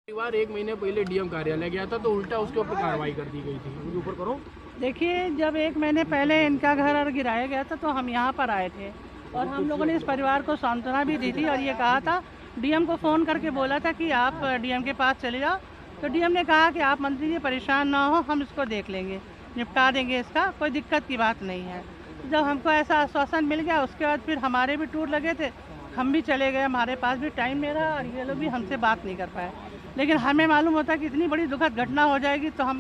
परिवार 1 महीने पहले डीएम कार्यालय गया था तो उल्टा उसके ऊपर कार्रवाई कर दी गई थी। ऊपर करो। देखिए, जब 1 महीने पहले इनका घर गिराया गया था तो हम यहाँ पर आए थे और हम लोगों ने इस परिवार को सांत्वना भी दी थी और ये कहा था, डीएम को फ़ोन करके बोला था कि आप डीएम के पास चले जाओ। तो डीएम ने कहा कि आप मंत्री जी परेशान ना हो, हम इसको देख लेंगे, निपटा देंगे, इसका कोई दिक्कत की बात नहीं है। जब हमको ऐसा आश्वासन मिल गया उसके बाद फिर हमारे भी टूर लगे थे, हम भी चले गए, हमारे पास भी टाइम नहीं रहा और ये लोग भी हमसे बात नहीं कर पाए। लेकिन हमें मालूम होता कि इतनी बड़ी दुखद घटना हो जाएगी तो हम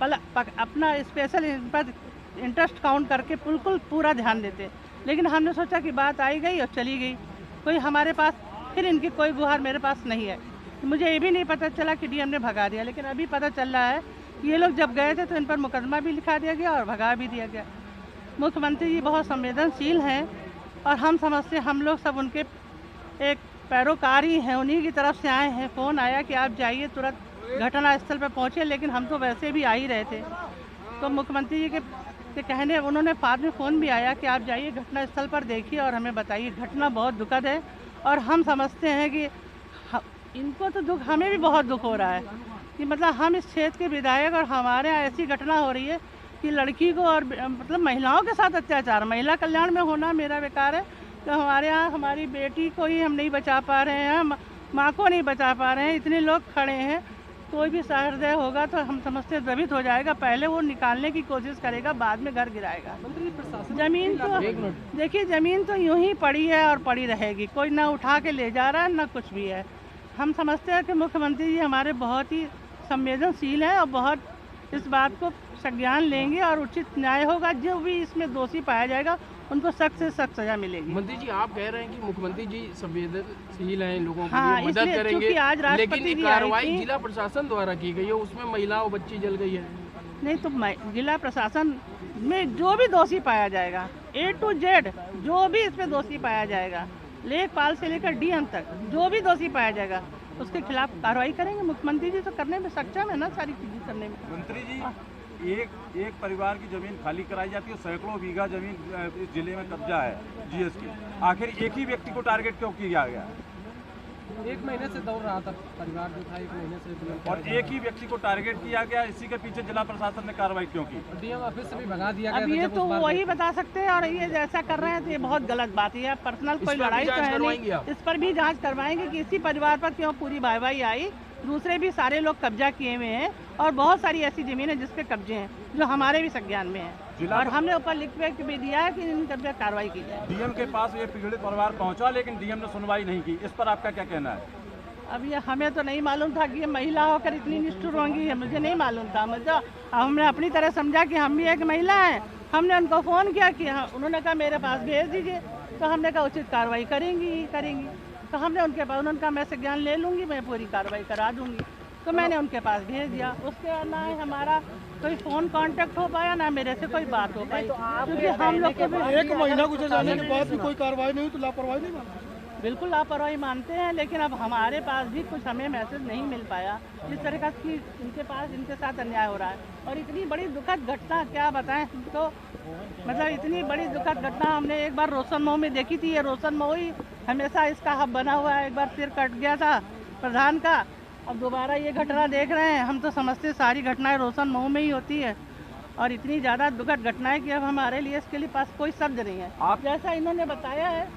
अपना स्पेशल इन पर इंटरेस्ट काउंट करके बिल्कुल पूरा ध्यान देते। लेकिन हमने सोचा कि बात आई गई और चली गई, कोई हमारे पास फिर इनकी कोई गुहार मेरे पास नहीं है। मुझे ये भी नहीं पता चला कि डीएम ने भगा दिया, लेकिन अभी पता चल रहा है कि ये लोग जब गए थे तो इन पर मुकदमा भी लिखा दिया गया और भगा भी दिया गया। मुख्यमंत्री जी बहुत संवेदनशील हैं और हम समझते, हम लोग सब उनके एक पैरोकार ही हैं, उन्हीं की तरफ से आए हैं। फ़ोन आया कि आप जाइए, तुरंत घटना स्थल पर पहुँचे, लेकिन हम तो वैसे भी आ ही रहे थे। तो मुख्यमंत्री जी के कहने उन्होंने बाद में फ़ोन भी आया कि आप जाइए घटना स्थल पर, देखिए और हमें बताइए। घटना बहुत दुखद है और हम समझते हैं कि इनको तो दुख, हमें भी बहुत दुख हो रहा है कि मतलब हम इस क्षेत्र के विधायक और हमारे यहाँ ऐसी घटना हो रही है कि लड़की को और मतलब महिलाओं के साथ अत्याचार, महिला कल्याण में होना मेरा बेकार है। तो हमारे यहाँ हमारी बेटी को ही हम नहीं बचा पा रहे हैं, माँ को नहीं बचा पा रहे हैं, इतने लोग खड़े हैं। कोई भी सहृदय होगा तो हम समझते द्रवित हो जाएगा, पहले वो निकालने की कोशिश करेगा, बाद में घर गिराएगा। जमीन तो देखिए, ज़मीन तो यूं ही पड़ी है और पड़ी रहेगी, कोई ना उठा के ले जा रहा है ना कुछ भी है। हम समझते हैं कि मुख्यमंत्री जी हमारे बहुत ही संवेदनशील हैं और बहुत इस बात को संज्ञान लेंगे और उचित न्याय होगा। जो भी इसमें दोषी पाया जाएगा उनको सख्त से सख्त सजा मिलेगी। मंत्री जी, आप कह रहे हैं कि मुख्यमंत्री जी संवेदनशील हैं, लोगों की हाँ, मदद करेंगे, आज लेकिन कार्रवाई जिला प्रशासन द्वारा की गई है, उसमें महिला और बच्ची जल गई है। नहीं तो जिला प्रशासन में जो भी दोषी पाया जाएगा, A to Z जो भी इसमें दोषी पाया जाएगा, लेखपाल से लेकर डीएम तक जो भी दोषी पाया जाएगा उसके खिलाफ कार्रवाई करेंगे। मुख्यमंत्री जी तो करने में सक्षम है ना, सारी चीजें करने में। मंत्री जी, एक परिवार की जमीन खाली कराई जाती है, सैकड़ों बीघा जमीन इस जिले में कब्जा है जीएस की, आखिर एक ही व्यक्ति को टारगेट क्यों किया गया? 1 महीने से दौड़ रहा था परिवार जो था, 1 महीने से, और एक ही व्यक्ति को टारगेट किया गया, इसी के पीछे जिला प्रशासन ने कार्रवाई क्यों की? डीएम ऑफिस से भी भगा दिया गया। अब ये तो वही बता सकते हैं और ये जैसा कर रहे हैं तो ये बहुत गलत बात है। पर्सनल कोई लड़ाई तो है नहीं, इस पर भी जांच करवाएंगे कि इसी परिवार पर क्यों पूरी वाहवाही आई। दूसरे भी सारे लोग कब्जा किए हुए हैं और बहुत सारी ऐसी जमीन है जिसपे कब्जे हैं जो हमारे भी संज्ञान में है और हमने ऊपर लिख के भी दिया है कि इन कब्जा कार्रवाई की जाए। डीएम के पास ये पीड़ित परिवार पहुंचा, लेकिन डीएम ने सुनवाई नहीं की, इस पर आपका क्या कहना है? अब ये हमें तो नहीं मालूम था कि ये महिला होकर इतनी निष्ठुर होंगी, मुझे नहीं मालूम था। मुझे हमने अपनी तरह समझा कि हम भी एक महिला हैं। हमने उनको फ़ोन किया कि हाँ, उन्होंने कहा मेरे पास भेज दीजिए, तो हमने कहा उचित कार्रवाई करेंगी। तो हमने उनके पास, उनका मैं संज्ञान ले लूँगी, मैं पूरी कार्रवाई करा दूँगी। तो मैंने उनके पास भेज दिया। उसके ना हमारा कोई फ़ोन कांटेक्ट हो पाया, ना मेरे से कोई बात हो पाई, क्योंकि हम लोग को 1 महीना गुजर जाने के बाद भी कोई कार्रवाई नहीं हुई तो लापरवाही नहीं मानते? बिल्कुल लापरवाही मानते हैं, लेकिन अब हमारे पास भी कुछ हमें मैसेज नहीं मिल पाया जिस तरह की इनके साथ अन्याय हो रहा है। और इतनी बड़ी दुखद घटना क्या बताएं तो, मतलब इतनी बड़ी दुखद घटना हमने एक बार रोशन मऊ में देखी थी। ये रोशन मऊ ही हमेशा इसका हब बना हुआ है। एक बार सिर कट गया था प्रधान का, अब दोबारा ये घटना देख रहे हैं। हम तो समझते सारी घटनाएं रोशन मऊ में ही होती है और इतनी ज़्यादा दुखद घटनाएं कि अब हमारे लिए इसके लिए पास कोई शब्द नहीं है। आप जैसा इन्होंने बताया है,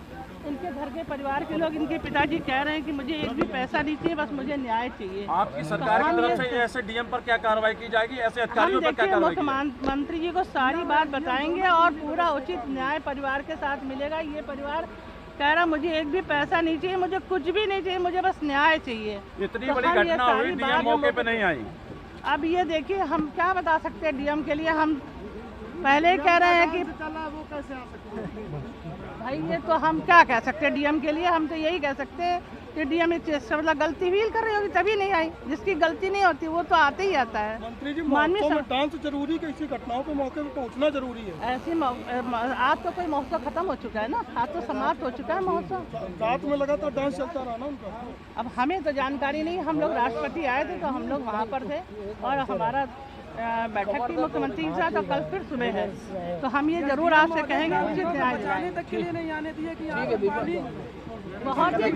इनके घर के परिवार के लोग, इनके पिताजी कह रहे हैं कि मुझे एक भी पैसा नहीं चाहिए, बस मुझे न्याय चाहिए। आपकी सरकार की तरफ से ऐसे डीएम पर क्या कार्रवाई की जाएगी, ऐसे अधिकारियों पर क्या कार्रवाई की जाएगी? मुख्यमंत्री जी को सारी बात बताएंगे और पूरा उचित न्याय परिवार के साथ मिलेगा। ये परिवार कह रहा मुझे एक भी पैसा नहीं चाहिए, मुझे कुछ भी नहीं चाहिए, मुझे बस न्याय चाहिए। इतनी बड़ी घटना हुई, डीएम मौके पे नहीं आई। अब ये देखिए, हम क्या बता सकते हैं डीएम के लिए। हम पहले ही कह रहे हैं कि वो कैसे आ सकते हैं? भाई ये तो हम क्या कह सकते हैं डीएम के लिए। हम तो यही कह सकते हैं कि डीएम मतलब गलती फील कर रही होगी तभी नहीं आई। जिसकी गलती नहीं होती वो तो आते ही आता है। मंत्री जी, मौकों में डांस जरूरी है, ऐसी घटनाओं पे मौके पे पहुंचना जरूरी है। ऐसी आज तो कोई महोत्सव खत्म हो चुका है ना, आज तो समाप्त हो चुका है महोत्सव। रात में लगातार डांस चलता रहा ना उनका। अब हमें तो जानकारी नहीं, हम लोग राष्ट्रपति आए थे तो हम लोग वहाँ पर थे और हमारा बैठक थी मुख्यमंत्री के साथ और कल फिर सुबह है, तो हम ये जरूर आपसे कहेंगे उचित न्याय तक के लिए नहीं आने दिए कि बहुत ही